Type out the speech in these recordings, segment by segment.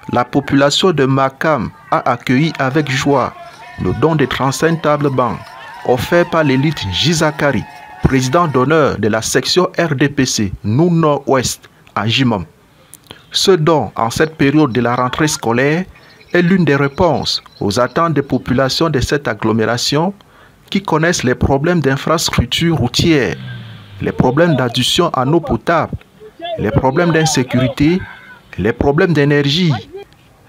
La population de Makam a accueilli avec joie le don de 35 tables bancs offerts par l'élite J-Zakari, président d'honneur de la section RDPC Nord-Ouest à Jimam. Ce don, en cette période de la rentrée scolaire, est l'une des réponses aux attentes des populations de cette agglomération qui connaissent les problèmes d'infrastructures routières, les problèmes d'adduction en eau potable, les problèmes d'insécurité, les problèmes d'énergie.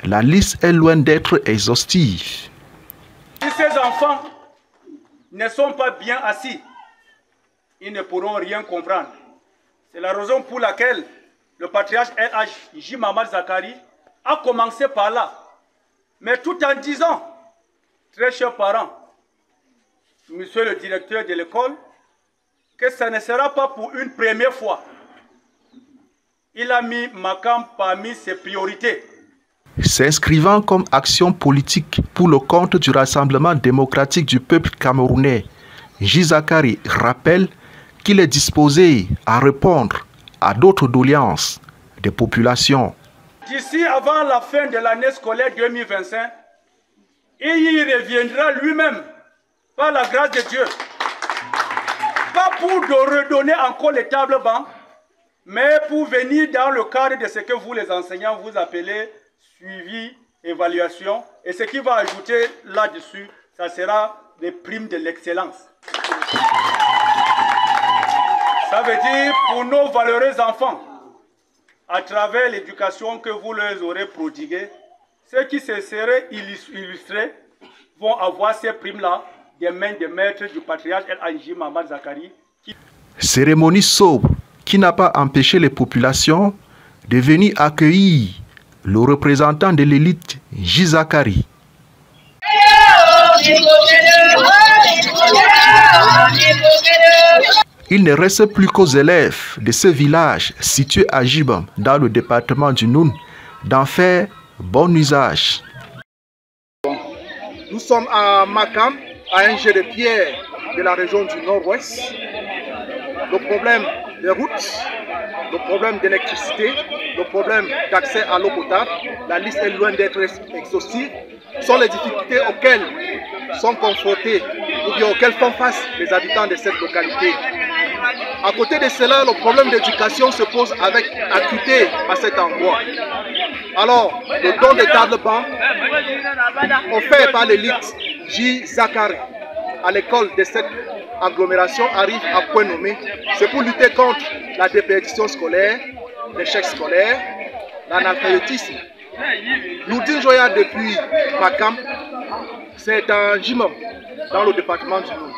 La liste est loin d'être exhaustive. Si ces enfants ne sont pas bien assis, ils ne pourront rien comprendre. C'est la raison pour laquelle le patriarche J. Mamad Zakari a commencé par là. Mais tout en disant, très chers parents, monsieur le directeur de l'école, que ce ne sera pas pour une première fois. Il a mis Makam parmi ses priorités. S'inscrivant comme action politique pour le compte du Rassemblement démocratique du peuple camerounais, J-Zakari rappelle qu'il est disposé à répondre à d'autres doléances des populations. D'ici avant la fin de l'année scolaire 2025, il y reviendra lui-même, par la grâce de Dieu. Pas pour redonner encore les tables bancs, mais pour venir dans le cadre de ce que vous les enseignants vous appelez suivi, évaluation. Et ce qui va ajouter là-dessus, ça sera des primes de l'excellence. Ça veut dire pour nos valeureux enfants, à travers l'éducation que vous leur aurez prodiguée, ceux qui se seraient illustrés vont avoir ces primes-là des mains des maîtres du patriarche J. Mamad Zakari. Cérémonie sobre qui n'a pas empêché les populations de venir accueillir le représentant de l'élite J-Zakari. Il ne reste plus qu'aux élèves de ce village situé à Jibam, dans le département du Noun, d'en faire bon usage. Nous sommes à Makam, à un jet de pierre de la région du Nord-Ouest. Le problème des routes, le problème d'électricité, le problème d'accès à l'eau potable, la liste est loin d'être exhaustive, sont les difficultés auxquelles sont confrontés ou bien auxquelles font face les habitants de cette localité. À côté de cela, le problème d'éducation se pose avec acuité à cet endroit. Alors, le don des tables bancs offert par l'élite J-Zakari à l'école de cette agglomération arrive à point nommé. C'est pour lutter contre la déperdition scolaire, l'échec scolaire, l'analphabétisme. Nourdine Joya depuis Makam, c'est un Jimam dans le département du Nord.